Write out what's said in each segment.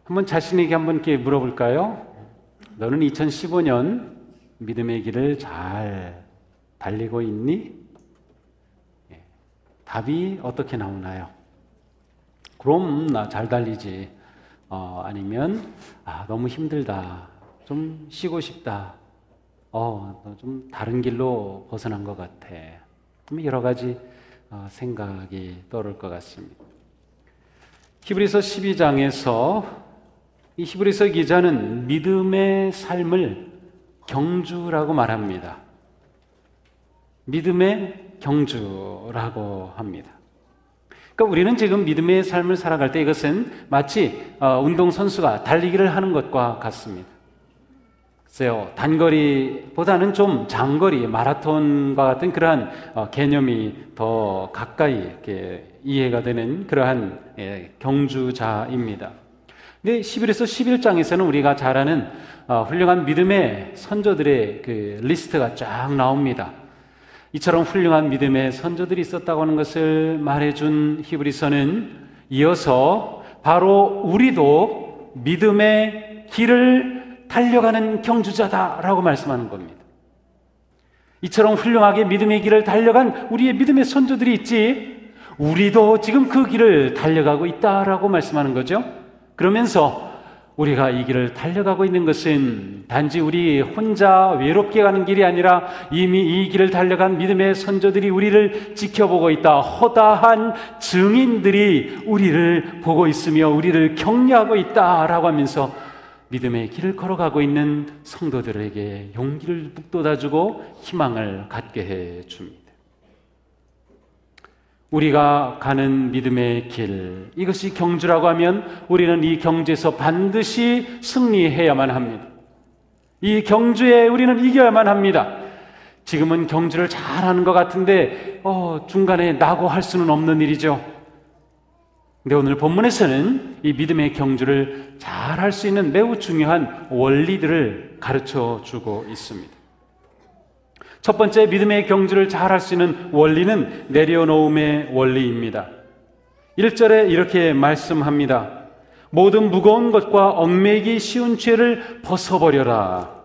한번 자신에게 한번 이렇게 물어볼까요? 너는 2015년 믿음의 길을 잘 달리고 있니? 답이 어떻게 나오나요? 그럼 나 잘 달리지. 아니면 너무 힘들다. 좀 쉬고 싶다. 너 좀 다른 길로 벗어난 것 같아. 여러 가지 생각이 떠오를 것 같습니다. 히브리서 12장에서 이 히브리서 기자는 믿음의 삶을 경주라고 말합니다. 믿음의 경주라고 합니다. 그러니까 우리는 지금 믿음의 삶을 살아갈 때 이것은 마치 운동선수가 달리기를 하는 것과 같습니다. 글쎄요, 단거리보다는 좀 장거리, 마라톤과 같은 그러한 개념이 더 가까이 이렇게 이해가 되는 그러한 경주자입니다. 근데 11에서 11장에서는 우리가 잘 아는 훌륭한 믿음의 선조들의 그 리스트가 쫙 나옵니다. 이처럼 훌륭한 믿음의 선조들이 있었다고 하는 것을 말해준 히브리서는 이어서 바로 우리도 믿음의 길을 달려가는 경주자다라고 말씀하는 겁니다. 이처럼 훌륭하게 믿음의 길을 달려간 우리의 믿음의 선조들이 있지, 우리도 지금 그 길을 달려가고 있다라고 말씀하는 거죠. 그러면서 우리가 이 길을 달려가고 있는 것은 단지 우리 혼자 외롭게 가는 길이 아니라 이미 이 길을 달려간 믿음의 선조들이 우리를 지켜보고 있다. 허다한 증인들이 우리를 보고 있으며 우리를 격려하고 있다라고 하면서 믿음의 길을 걸어가고 있는 성도들에게 용기를 북돋아주고 희망을 갖게 해줍니다. 우리가 가는 믿음의 길, 이것이 경주라고 하면 우리는 이 경주에서 반드시 승리해야만 합니다. 이 경주에 우리는 이겨야만 합니다. 지금은 경주를 잘하는 것 같은데 중간에 낙오할 수는 없는 일이죠. 근데 오늘 본문에서는 이 믿음의 경주를 잘 할 수 있는 매우 중요한 원리들을 가르쳐 주고 있습니다. 첫 번째 믿음의 경주를 잘 할 수 있는 원리는 내려놓음의 원리입니다. 1절에 이렇게 말씀합니다. 모든 무거운 것과 얽매이기 쉬운 죄를 벗어버려라.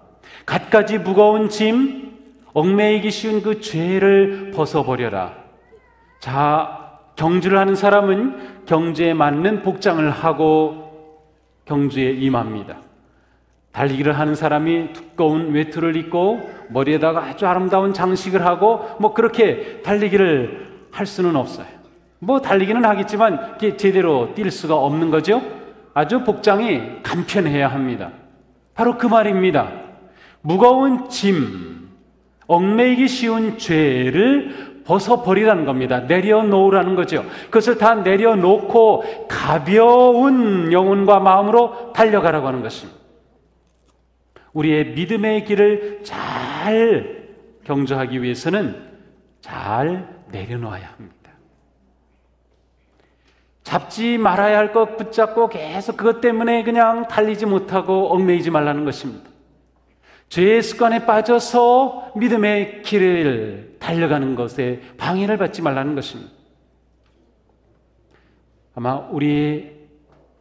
갖가지 무거운 짐, 얽매이기 쉬운 그 죄를 벗어버려라. 자, 경주를 하는 사람은 경주에 맞는 복장을 하고 경주에 임합니다. 달리기를 하는 사람이 두꺼운 외투를 입고 머리에다가 아주 아름다운 장식을 하고 그렇게 달리기를 할 수는 없어요. 달리기는 하겠지만 제대로 뛸 수가 없는 거죠. 아주 복장이 간편해야 합니다. 바로 그 말입니다. 무거운 짐, 얽매이기 쉬운 죄를 벗어버리라는 겁니다. 내려놓으라는 거죠. 그것을 다 내려놓고 가벼운 영혼과 마음으로 달려가라고 하는 것입니다. 우리의 믿음의 길을 잘 경주하기 위해서는 잘 내려놓아야 합니다. 잡지 말아야 할 것 붙잡고 계속 그것 때문에 그냥 달리지 못하고 얽매이지 말라는 것입니다. 죄의 습관에 빠져서 믿음의 길을 달려가는 것에 방해를 받지 말라는 것입니다. 아마 우리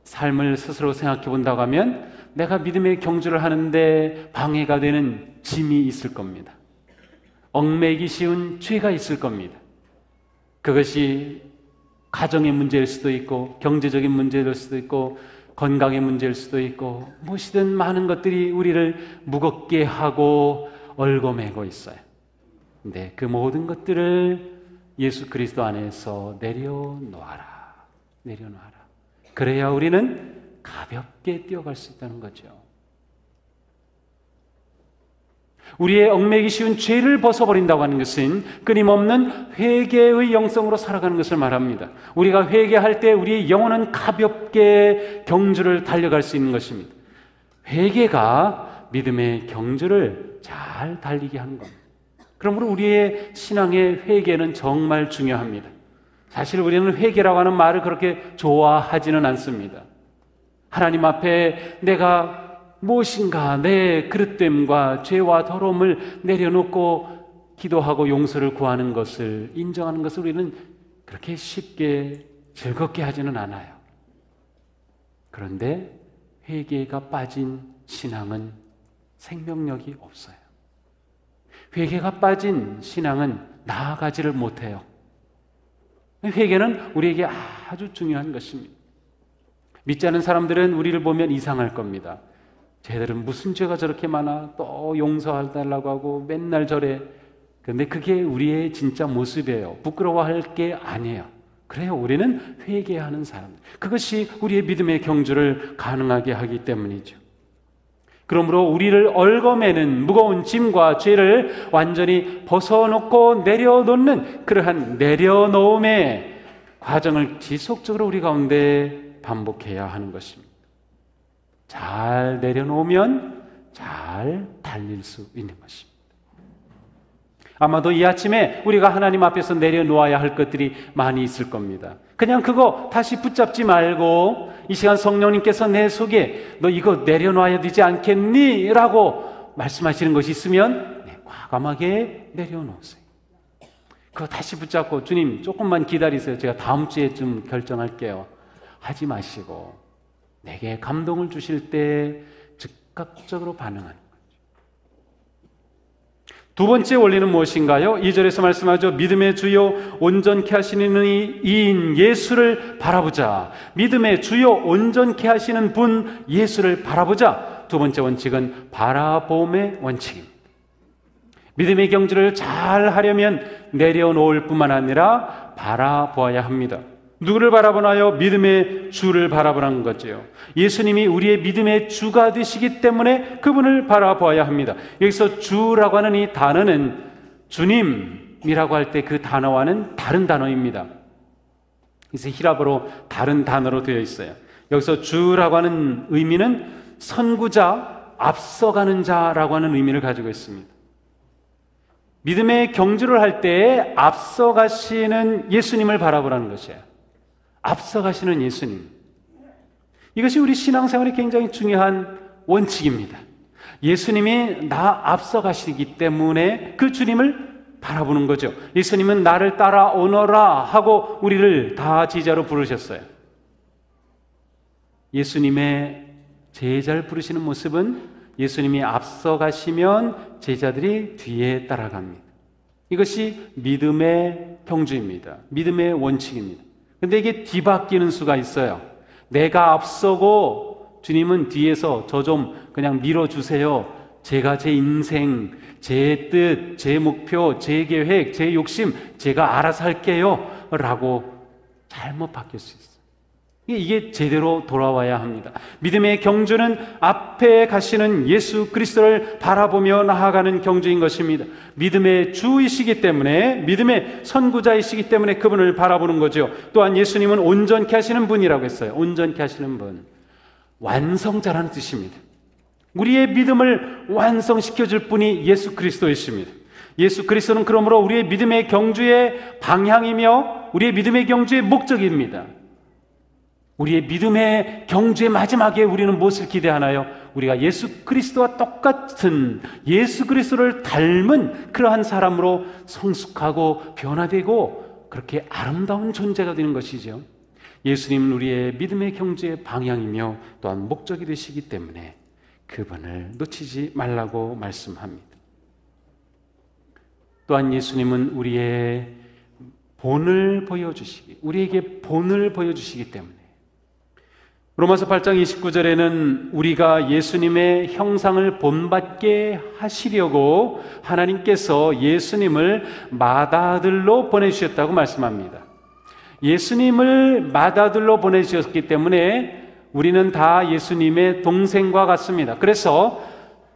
삶을 스스로 생각해 본다고 하면 내가 믿음의 경주를 하는데 방해가 되는 짐이 있을 겁니다. 얽매이기 쉬운 죄가 있을 겁니다. 그것이 가정의 문제일 수도 있고 경제적인 문제일 수도 있고 건강의 문제일 수도 있고 무엇이든 많은 것들이 우리를 무겁게 하고 얽어매고 있어요. 근데 그 모든 것들을 예수 그리스도 안에서 내려놓아라. 내려놓아라. 그래야 우리는 가볍게 뛰어갈 수 있다는 거죠. 우리의 얽매이기 쉬운 죄를 벗어버린다고 하는 것은 끊임없는 회개의 영성으로 살아가는 것을 말합니다. 우리가 회개할 때 우리의 영혼은 가볍게 경주를 달려갈 수 있는 것입니다. 회개가 믿음의 경주를 잘 달리게 하는 겁니다. 그러므로 우리의 신앙의 회개는 정말 중요합니다. 사실 우리는 회개라고 하는 말을 그렇게 좋아하지는 않습니다. 하나님 앞에 내가 무엇인가 내 그릇됨과 죄와 더러움을 내려놓고 기도하고 용서를 구하는 것을 인정하는 것을 우리는 그렇게 쉽게 즐겁게 하지는 않아요. 그런데 회개가 빠진 신앙은 생명력이 없어요. 회개가 빠진 신앙은 나아가지를 못해요. 회개는 우리에게 아주 중요한 것입니다. 믿지 않은 사람들은 우리를 보면 이상할 겁니다. 쟤들은 무슨 죄가 저렇게 많아? 또 용서해달라고 하고 맨날 저래. 그런데 그게 우리의 진짜 모습이에요. 부끄러워할 게 아니에요. 그래요. 우리는 회개하는 사람. 그것이 우리의 믿음의 경주를 가능하게 하기 때문이죠. 그러므로 우리를 얽어매는 무거운 짐과 죄를 완전히 벗어놓고 내려놓는 그러한 내려놓음의 과정을 지속적으로 우리 가운데 반복해야 하는 것입니다. 잘 내려놓으면 잘 달릴 수 있는 것입니다. 아마도 이 아침에 우리가 하나님 앞에서 내려놓아야 할 것들이 많이 있을 겁니다. 그냥 그거 다시 붙잡지 말고 이 시간 성령님께서 내 속에 너 이거 내려놔야 되지 않겠니? 라고 말씀하시는 것이 있으면 과감하게 내려놓으세요. 그거 다시 붙잡고 주님 조금만 기다리세요. 제가 다음 주에 좀 결정할게요. 하지 마시고 내게 감동을 주실 때 즉각적으로 반응하는 거죠. 두 번째 원리는 무엇인가요? 2절에서 말씀하죠. 믿음의 주요 온전케 하시는 이인 예수를 바라보자. 믿음의 주요 온전케 하시는 분 예수를 바라보자. 두 번째 원칙은 바라봄의 원칙입니다. 믿음의 경주를 잘 하려면 내려놓을 뿐만 아니라 바라보아야 합니다. 누구를 바라보나요? 믿음의 주를 바라보라는 거죠. 예수님이 우리의 믿음의 주가 되시기 때문에 그분을 바라보아야 합니다. 여기서 주라고 하는 이 단어는 주님이라고 할 때 그 단어와는 다른 단어입니다. 그래서 히라보로 다른 단어로 되어 있어요. 여기서 주라고 하는 의미는 선구자, 앞서가는 자라고 하는 의미를 가지고 있습니다. 믿음의 경주를 할 때 앞서가시는 예수님을 바라보라는 것이에요. 앞서가시는 예수님. 이것이 우리 신앙생활에 굉장히 중요한 원칙입니다. 예수님이 나 앞서가시기 때문에 그 주님을 바라보는 거죠. 예수님은 나를 따라오너라 하고 우리를 다 제자로 부르셨어요. 예수님의 제자를 부르시는 모습은 예수님이 앞서가시면 제자들이 뒤에 따라갑니다. 이것이 믿음의 경주입니다. 믿음의 원칙입니다. 근데 이게 뒤바뀌는 수가 있어요. 내가 앞서고 주님은 뒤에서 저 좀 그냥 밀어주세요. 제가 제 인생, 제 뜻, 제 목표, 제 계획, 제 욕심 제가 알아서 할게요 라고 잘못 바뀔 수 있어요. 이게 제대로 돌아와야 합니다. 믿음의 경주는 앞에 가시는 예수 그리스도를 바라보며 나아가는 경주인 것입니다. 믿음의 주이시기 때문에, 믿음의 선구자이시기 때문에 그분을 바라보는 거죠. 또한 예수님은 온전케 하시는 분이라고 했어요. 온전케 하시는 분, 완성자라는 뜻입니다. 우리의 믿음을 완성시켜줄 분이 예수 그리스도이십니다. 예수 그리스도는 그러므로 우리의 믿음의 경주의 방향이며 우리의 믿음의 경주의 목적입니다. 우리의 믿음의 경주의 마지막에 우리는 무엇을 기대하나요? 우리가 예수 그리스도와 똑같은 예수 그리스도를 닮은 그러한 사람으로 성숙하고 변화되고 그렇게 아름다운 존재가 되는 것이죠. 예수님은 우리의 믿음의 경주의 방향이며 또한 목적이 되시기 때문에 그분을 놓치지 말라고 말씀합니다. 또한 예수님은 우리의 본을 보여주시기, 우리에게 본을 보여주시기 때문에 로마서 8장 29절에는 우리가 예수님의 형상을 본받게 하시려고 하나님께서 예수님을 맏아들로 보내주셨다고 말씀합니다. 예수님을 맏아들로 보내주셨기 때문에 우리는 다 예수님의 동생과 같습니다. 그래서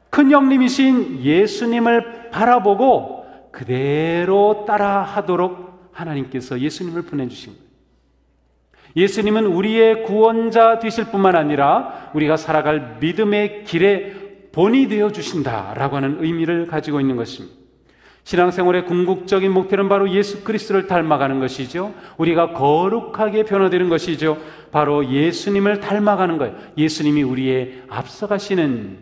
큰 형님이신 예수님을 바라보고 그대로 따라하도록 하나님께서 예수님을 보내주신 거예요. 예수님은 우리의 구원자 되실 뿐만 아니라 우리가 살아갈 믿음의 길에 본이 되어 주신다라고 하는 의미를 가지고 있는 것입니다. 신앙생활의 궁극적인 목표는 바로 예수 그리스도를 닮아가는 것이죠. 우리가 거룩하게 변화되는 것이죠. 바로 예수님을 닮아가는 거예요. 예수님이 우리의 앞서가시는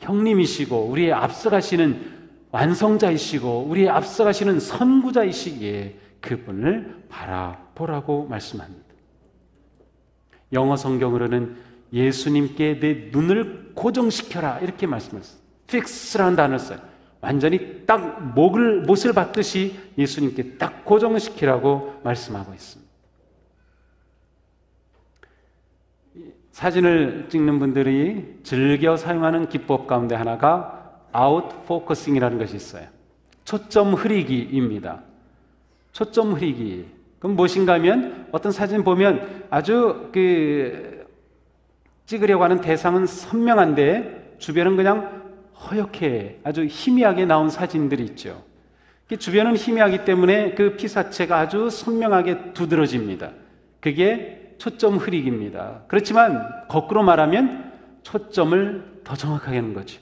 형님이시고 우리의 앞서가시는 완성자이시고 우리의 앞서가시는 선구자이시기에 그분을 바라보라고 말씀합니다. 영어 성경으로는 예수님께 내 눈을 고정시켜라 이렇게 말씀했어요. fix라는 단어를 써요. 완전히 딱 못을 받듯이 예수님께 딱 고정시키라고 말씀하고 있습니다. 사진을 찍는 분들이 즐겨 사용하는 기법 가운데 하나가 아웃포커싱이라는 것이 있어요. 초점 흐리기입니다. 초점 흐리기. 그럼 무엇인가 하면 어떤 사진 보면 아주 찍으려고 하는 대상은 선명한데 주변은 그냥 허옇게 아주 희미하게 나온 사진들이 있죠. 주변은 희미하기 때문에 그 피사체가 아주 선명하게 두드러집니다. 그게 초점 흐리기입니다. 그렇지만 거꾸로 말하면 초점을 더 정확하게 하는 거죠.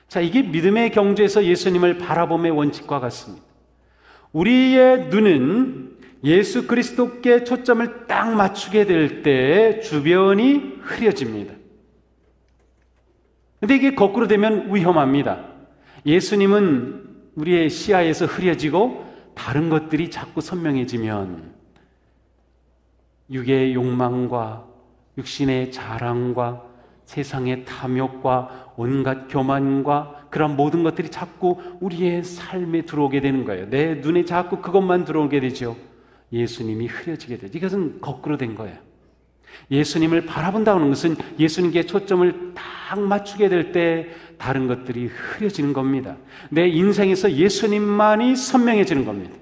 자, 이게 믿음의 경주에서 예수님을 바라봄의 원칙과 같습니다. 우리의 눈은 예수 그리스도께 초점을 딱 맞추게 될 때 주변이 흐려집니다. 근데 이게 거꾸로 되면 위험합니다. 예수님은 우리의 시야에서 흐려지고 다른 것들이 자꾸 선명해지면 육의 욕망과 육신의 자랑과 세상의 탐욕과 온갖 교만과 그런 모든 것들이 자꾸 우리의 삶에 들어오게 되는 거예요. 내 눈에 자꾸 그것만 들어오게 되죠. 예수님이 흐려지게 되죠. 이것은 거꾸로 된 거예요. 예수님을 바라본다는 것은 예수님께 초점을 딱 맞추게 될 때 다른 것들이 흐려지는 겁니다. 내 인생에서 예수님만이 선명해지는 겁니다.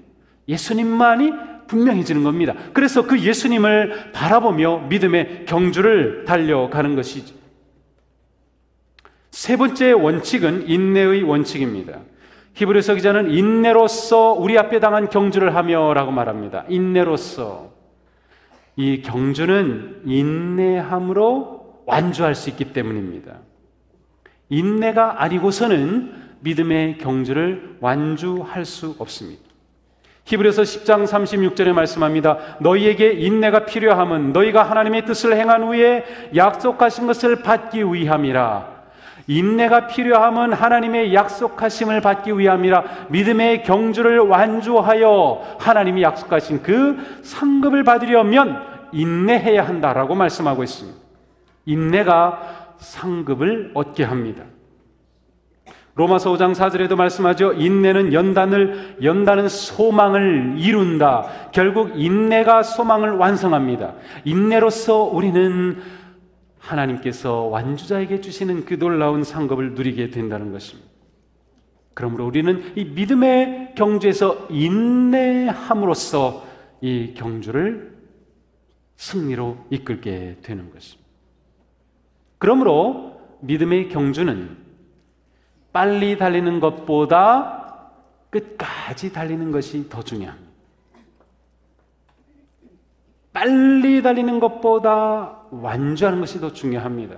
예수님만이 분명해지는 겁니다. 그래서 그 예수님을 바라보며 믿음의 경주를 달려가는 것이죠. 세 번째 원칙은 인내의 원칙입니다. 히브리서 기자는 인내로서 우리 앞에 당한 경주를 하며 라고 말합니다. 인내로서. 이 경주는 인내함으로 완주할 수 있기 때문입니다. 인내가 아니고서는 믿음의 경주를 완주할 수 없습니다. 히브리서 10장 36절에 말씀합니다. 너희에게 인내가 필요함은 너희가 하나님의 뜻을 행한 후에 약속하신 것을 받기 위함이라. 인내가 필요함은 하나님의 약속하심을 받기 위함이라. 믿음의 경주를 완주하여 하나님이 약속하신 그 상급을 받으려면 인내해야 한다라고 말씀하고 있습니다. 인내가 상급을 얻게 합니다. 로마서 5장 4절에도 말씀하죠. 인내는 연다는 소망을 이룬다. 결국 인내가 소망을 완성합니다. 인내로서 우리는 하나님께서 완주자에게 주시는 그 놀라운 상급을 누리게 된다는 것입니다. 그러므로 우리는 이 믿음의 경주에서 인내함으로써 이 경주를 승리로 이끌게 되는 것입니다. 그러므로 믿음의 경주는 빨리 달리는 것보다 끝까지 달리는 것이 더 중요합니다. 빨리 달리는 것보다 완주하는 것이 더 중요합니다.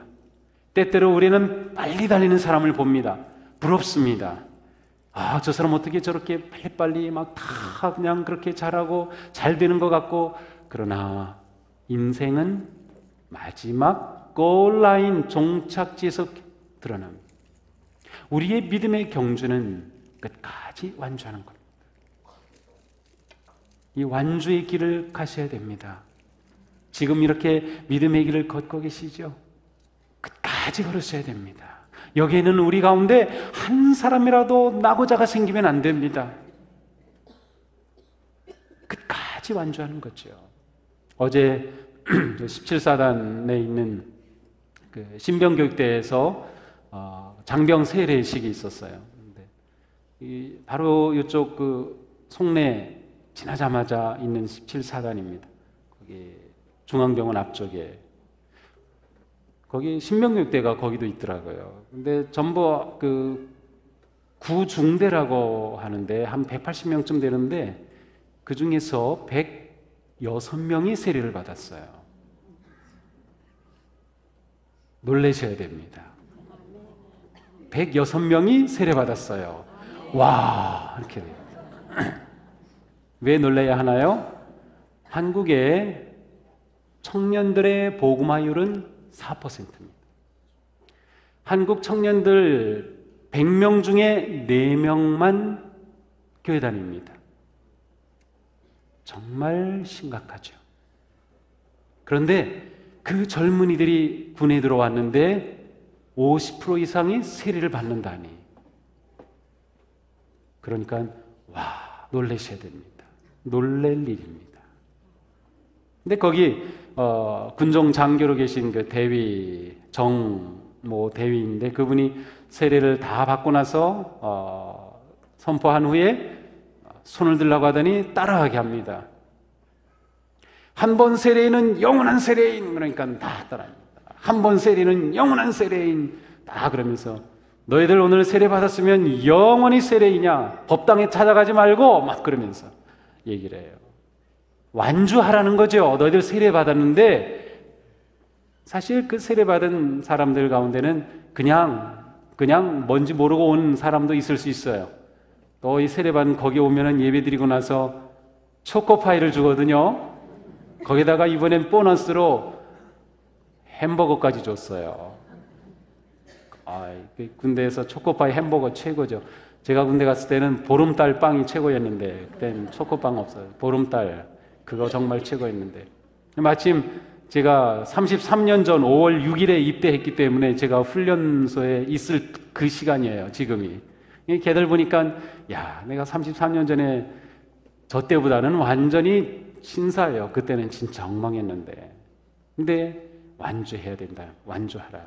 때때로 우리는 빨리 달리는 사람을 봅니다. 부럽습니다. 아, 저 사람 어떻게 저렇게 빨리빨리 막 다 그냥 그렇게 잘하고 잘 되는 것 같고, 그러나 인생은 마지막 골라인 종착지에서 드러납니다. 우리의 믿음의 경주는 끝까지 완주하는 겁니다. 이 완주의 길을 가셔야 됩니다. 지금 이렇게 믿음의 길을 걷고 계시죠? 끝까지 걸으셔야 됩니다. 여기에는 우리 가운데 한 사람이라도 낙오자가 생기면 안 됩니다. 끝까지 완주하는 거죠. 어제 17사단에 있는 그 신병교육대에서 장병 세례식이 있었어요. 바로 이쪽 그 송내 지나자마자 있는 17사단입니다. 거기 중앙병원 앞쪽에 거기 신병교육대가 거기도 있더라고요. 근데 전부 그 구중대라고 하는데 한 180명쯤 되는데 그 중에서 106명이 세례를 받았어요. 놀라셔야 됩니다. 106명이 세례받았어요. 와, 이렇게 돼요. 왜 놀라야 하나요? 한국의 청년들의 복음화율은 4%입니다. 한국 청년들 100명 중에 4명만 교회 다닙니다. 정말 심각하죠. 그런데 그 젊은이들이 군에 들어왔는데 50% 이상이 세례를 받는다니. 그러니까 놀라셔야 됩니다. 놀랄 일입니다. 근데 거기 군종 장교로 계신 그 대위 대위인데 그분이 세례를 다 받고 나서 선포한 후에 손을 들라고 하더니 따라하게 합니다. 한 번 세례인은 영원한 세례인. 그러니까 다 따라합니다. 한 번 세례는 영원한 세례인. 다 그러면서 너희들 오늘 세례 받았으면 영원히 세례이냐? 법당에 찾아가지 말고 막 그러면서 얘기를 해요. 완주하라는 거죠. 너희들 세례 받았는데 사실 그 세례 받은 사람들 가운데는 그냥 뭔지 모르고 온 사람도 있을 수 있어요. 또 이 세례 받은 거기 오면은 예배 드리고 나서 초코파이를 주거든요. 거기다가 이번엔 보너스로 햄버거까지 줬어요. 군대에서 초코파이 햄버거 최고죠. 제가 군대 갔을 때는 보름달 빵이 최고였는데 그때는 초코빵 없어요. 보름달 그거 정말 최고였는데 마침 제가 33년 전 5월 6일에 입대했기 때문에 제가 훈련소에 있을 그 시간이에요. 지금이. 걔들 보니까 내가 33년 전에 저 때보다는 완전히 신사예요. 그때는 진짜 엉망했는데. 근데 완주해야 된다. 완주하라.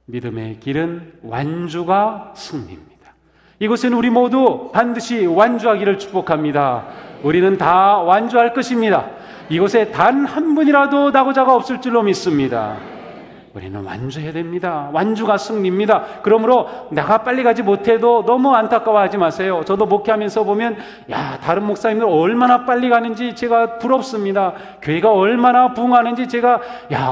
믿음의 길은 완주가 승리입니다. 이곳은 우리 모두 반드시 완주하기를 축복합니다. 우리는 다 완주할 것입니다. 이곳에 단 한 분이라도 낙오자가 없을 줄로 믿습니다. 우리는 완주해야 됩니다. 완주가 승리입니다. 그러므로 내가 빨리 가지 못해도 너무 안타까워하지 마세요. 저도 목회하면서 보면 다른 목사님들 얼마나 빨리 가는지 제가 부럽습니다. 교회가 얼마나 부흥하는지 제가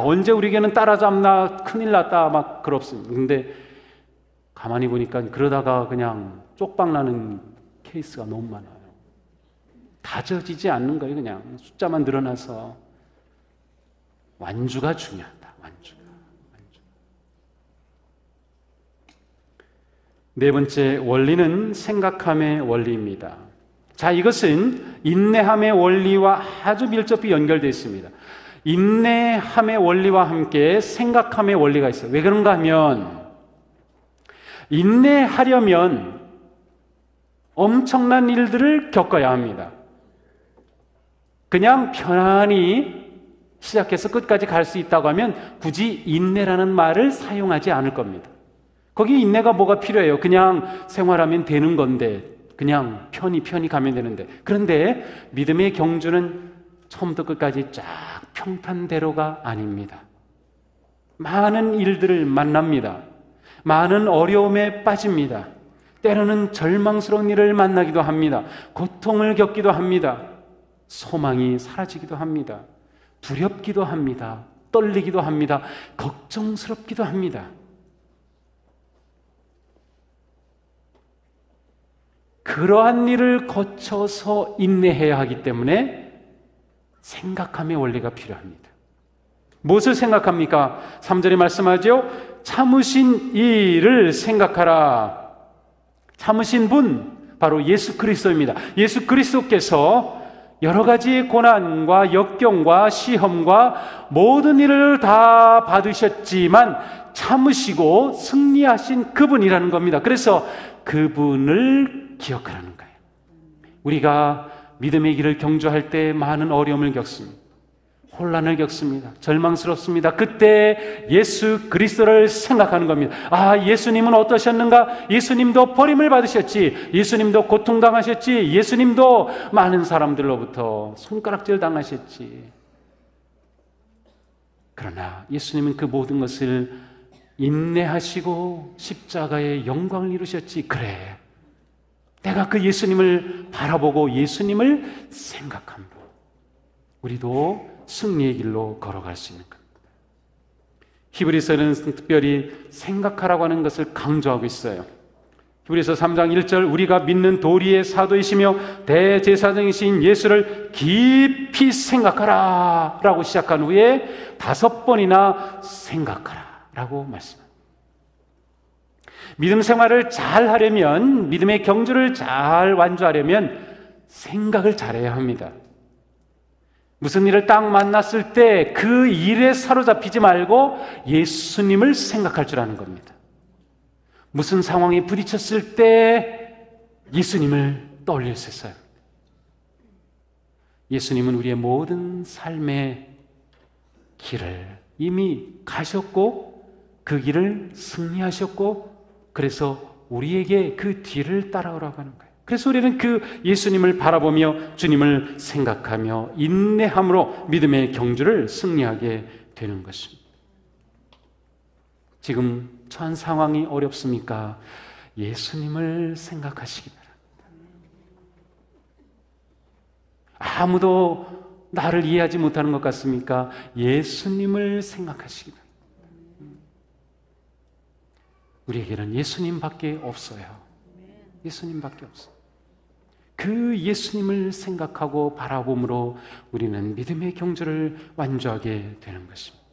언제 우리 교회는 따라잡나 큰일 났다 막 그렇습니다. 근데 가만히 보니까 그러다가 그냥 쪽박나는 케이스가 너무 많아요. 다져지지 않는 거예요. 그냥 숫자만 늘어나서. 완주가 중요하다. 완주가. 네 번째 원리는 생각함의 원리입니다. 자, 이것은 인내함의 원리와 아주 밀접히 연결되어 있습니다. 인내함의 원리와 함께 생각함의 원리가 있어요. 왜 그런가 하면 인내하려면 엄청난 일들을 겪어야 합니다. 그냥 편안히 시작해서 끝까지 갈 수 있다고 하면 굳이 인내라는 말을 사용하지 않을 겁니다. 거기 인내가 뭐가 필요해요? 그냥 생활하면 되는 건데, 그냥 편히 가면 되는데. 그런데 믿음의 경주는 처음부터 끝까지 쫙 평탄대로가 아닙니다. 많은 일들을 만납니다. 많은 어려움에 빠집니다. 때로는 절망스러운 일을 만나기도 합니다. 고통을 겪기도 합니다. 소망이 사라지기도 합니다. 두렵기도 합니다. 떨리기도 합니다. 걱정스럽기도 합니다. 그러한 일을 거쳐서 인내해야 하기 때문에 생각함의 원리가 필요합니다. 무엇을 생각합니까? 3절에 말씀하죠. 참으신 이를 생각하라. 참으신 분 바로 예수 그리스도입니다. 예수 그리스도께서 여러 가지 고난과 역경과 시험과 모든 일을 다 받으셨지만 참으시고 승리하신 그분이라는 겁니다. 그래서 그분을 기억하라는 거예요. 우리가 믿음의 길을 경주할 때 많은 어려움을 겪습니다. 혼란을 겪습니다. 절망스럽습니다. 그때 예수 그리스도를 생각하는 겁니다. 예수님은 어떠셨는가? 예수님도 버림을 받으셨지. 예수님도 고통당하셨지. 예수님도 많은 사람들로부터 손가락질 당하셨지. 그러나 예수님은 그 모든 것을 인내하시고 십자가의 영광을 이루셨지. 그래, 내가 그 예수님을 바라보고 예수님을 생각합니다. 우리도 승리의 길로 걸어갈 수 있는 겁니다. 히브리서는 특별히 생각하라고 하는 것을 강조하고 있어요. 히브리서 3장 1절 우리가 믿는 도리의 사도이시며 대제사장이신 예수를 깊이 생각하라 라고 시작한 후에 5번이나 생각하라 라고 말씀합니다. 믿음 생활을 잘 하려면, 믿음의 경주를 잘 완주하려면 생각을 잘해야 합니다. 무슨 일을 딱 만났을 때 그 일에 사로잡히지 말고 예수님을 생각할 줄 아는 겁니다. 무슨 상황에 부딪혔을 때 예수님을 떠올릴 수 있어요. 예수님은 우리의 모든 삶의 길을 이미 가셨고 그 길을 승리하셨고 그래서 우리에게 그 뒤를 따라오라고 하는 거예요. 그래서 우리는 그 예수님을 바라보며 주님을 생각하며 인내함으로 믿음의 경주를 승리하게 되는 것입니다. 지금 처한 상황이 어렵습니까? 예수님을 생각하시기 바랍니다. 아무도 나를 이해하지 못하는 것 같습니까? 예수님을 생각하시기 바랍니다. 우리에게는 예수님밖에 없어요. 예수님밖에 없어요. 그 예수님을 생각하고 바라봄으로 우리는 믿음의 경주를 완주하게 되는 것입니다.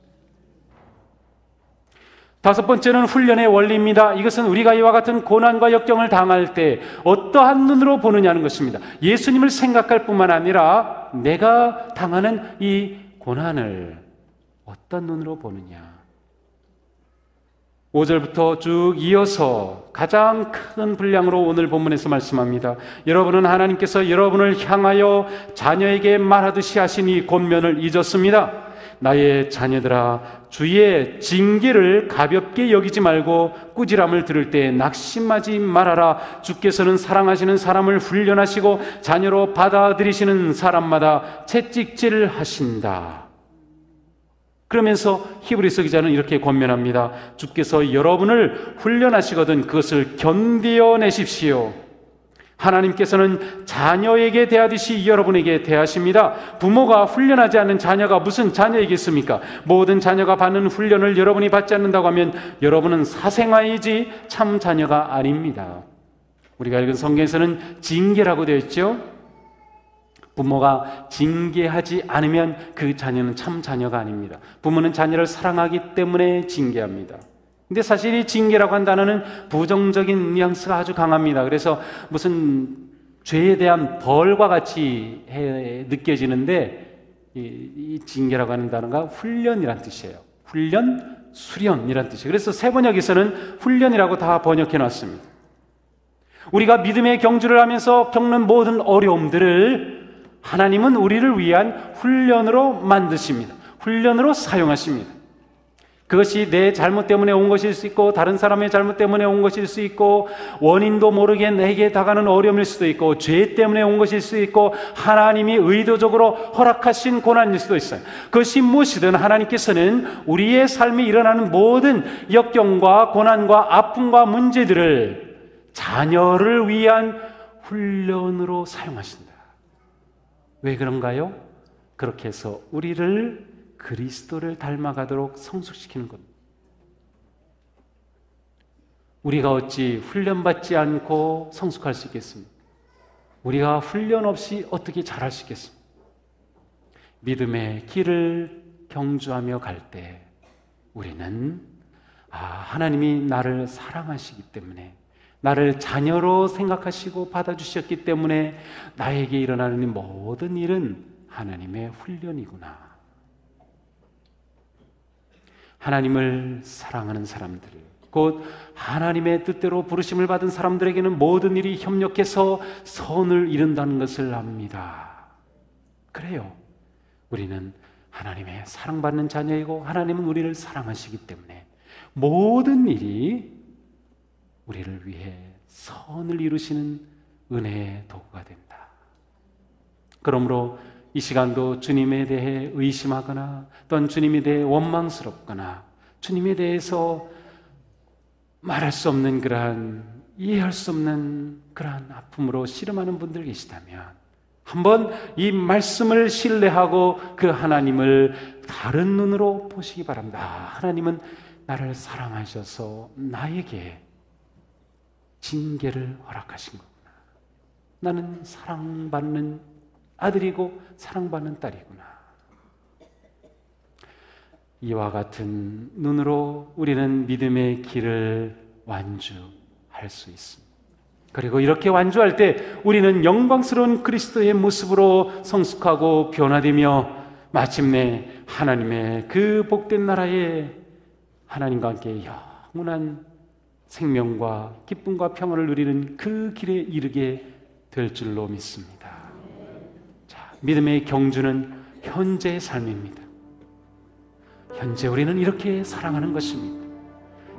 다섯 번째는 훈련의 원리입니다. 이것은 우리가 이와 같은 고난과 역경을 당할 때 어떠한 눈으로 보느냐는 것입니다. 예수님을 생각할 뿐만 아니라 내가 당하는 이 고난을 어떤 눈으로 보느냐. 5절부터 쭉 이어서 가장 큰 분량으로 오늘 본문에서 말씀합니다. 여러분은 하나님께서 여러분을 향하여 자녀에게 말하듯이 하신 이 권면을 잊었습니다. 나의 자녀들아, 주의 징계를 가볍게 여기지 말고 꾸지람을 들을 때 낙심하지 말아라. 주께서는 사랑하시는 사람을 훈련하시고 자녀로 받아들이시는 사람마다 채찍질을 하신다. 그러면서 히브리서 기자는 이렇게 권면합니다. 주께서 여러분을 훈련하시거든 그것을 견뎌내십시오. 하나님께서는 자녀에게 대하듯이 여러분에게 대하십니다. 부모가 훈련하지 않는 자녀가 무슨 자녀이겠습니까? 모든 자녀가 받는 훈련을 여러분이 받지 않는다고 하면 여러분은 사생아이지 참 자녀가 아닙니다. 우리가 읽은 성경에서는 징계라고 되어 있죠. 부모가 징계하지 않으면 그 자녀는 참 자녀가 아닙니다. 부모는 자녀를 사랑하기 때문에 징계합니다. 근데 사실 이 징계라고 한 단어는 부정적인 뉘앙스가 아주 강합니다. 그래서 무슨 죄에 대한 벌과 같이 느껴지는데 이 징계라고 하는 단어가 훈련이란 뜻이에요. 훈련, 수련이란 뜻이에요. 그래서 새 번역에서는 훈련이라고 다 번역해 놨습니다. 우리가 믿음의 경주를 하면서 겪는 모든 어려움들을 하나님은 우리를 위한 훈련으로 만드십니다. 훈련으로 사용하십니다. 그것이 내 잘못 때문에 온 것일 수 있고 다른 사람의 잘못 때문에 온 것일 수 있고 원인도 모르게 내게 다가는 어려움일 수도 있고 죄 때문에 온 것일 수 있고 하나님이 의도적으로 허락하신 고난일 수도 있어요. 그것이 무엇이든 하나님께서는 우리의 삶에 일어나는 모든 역경과 고난과 아픔과 문제들을 자녀를 위한 훈련으로 사용하신다. 왜 그런가요? 그렇게 해서 우리를 그리스도를 닮아가도록 성숙시키는 겁니다. 우리가 어찌 훈련받지 않고 성숙할 수 있겠습니까? 우리가 훈련 없이 어떻게 잘할 수 있겠습니까? 믿음의 길을 경주하며 갈 때 우리는 하나님이 나를 사랑하시기 때문에 나를 자녀로 생각하시고 받아주셨기 때문에 나에게 일어나는 모든 일은 하나님의 훈련이구나. 하나님을 사랑하는 사람들, 곧 하나님의 뜻대로 부르심을 받은 사람들에게는 모든 일이 협력해서 선을 이룬다는 것을 압니다. 그래요. 우리는 하나님의 사랑받는 자녀이고 하나님은 우리를 사랑하시기 때문에 모든 일이 우리를 위해 선을 이루시는 은혜의 도구가 된다. 그러므로 이 시간도 주님에 대해 의심하거나 또는 주님에 대해 원망스럽거나 주님에 대해서 말할 수 없는 그러한 이해할 수 없는 그러한 아픔으로 씨름하는 분들 계시다면 한번 이 말씀을 신뢰하고 그 하나님을 다른 눈으로 보시기 바랍니다. 하나님은 나를 사랑하셔서 나에게 징계를 허락하신 거구나. 나는 사랑받는 아들이고 사랑받는 딸이구나. 이와 같은 눈으로 우리는 믿음의 길을 완주할 수 있습니다. 그리고 이렇게 완주할 때 우리는 영광스러운 그리스도의 모습으로 성숙하고 변화되며 마침내 하나님의 그 복된 나라에 하나님과 함께 영원한 생명과 기쁨과 평안을 누리는 그 길에 이르게 될 줄로 믿습니다. 자, 믿음의 경주는 현재의 삶입니다. 현재 우리는 이렇게 살아가는 것입니다.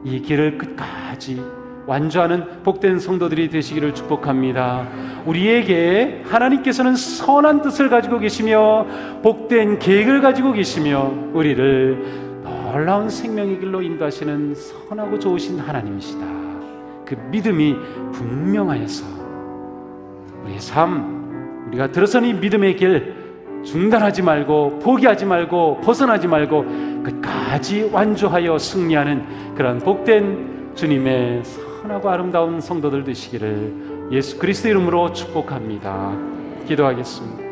이 길을 끝까지 완주하는 복된 성도들이 되시기를 축복합니다. 우리에게 하나님께서는 선한 뜻을 가지고 계시며 복된 계획을 가지고 계시며 우리를 놀라운 생명의 길로 인도하시는 선하고 좋으신 하나님이시다. 그 믿음이 분명하여서 우리의 삶, 우리가 들어선 이 믿음의 길 중단하지 말고 포기하지 말고 벗어나지 말고 끝까지 완주하여 승리하는 그런 복된 주님의 선하고 아름다운 성도들 되시기를 예수 그리스도 이름으로 축복합니다. 기도하겠습니다.